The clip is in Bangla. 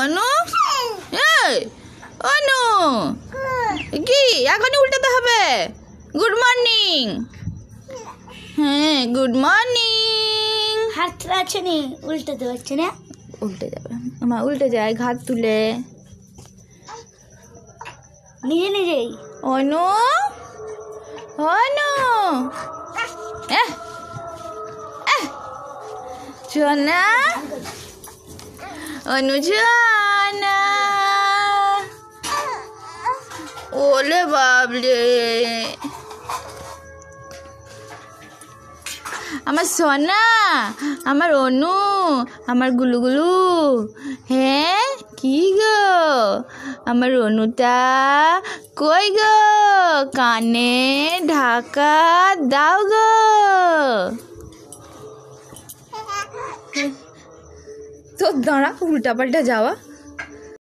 অনু, এই অনু, কি এখনই উল্টাতে হবে? Good morning. হ্যাঁ, গুড মর্নিং। হাত আছে নি, উল্টাতে পারছি না। উল্টে যাবে, আমার উল্টে যায় ঘাত তুলে নিজে নিজেই। অনু, অনু, সোনা, অনু সোনা, ওলে বাবলে, আমার সোনা, আমার অনু, আমার গুলুগুলু। হ্যাঁ, কি গো আমার অনুটা কই গো? কানে ঢাকা দাও গো। তো দাঁড়া, উল্টা পাল্টা যাওয়া।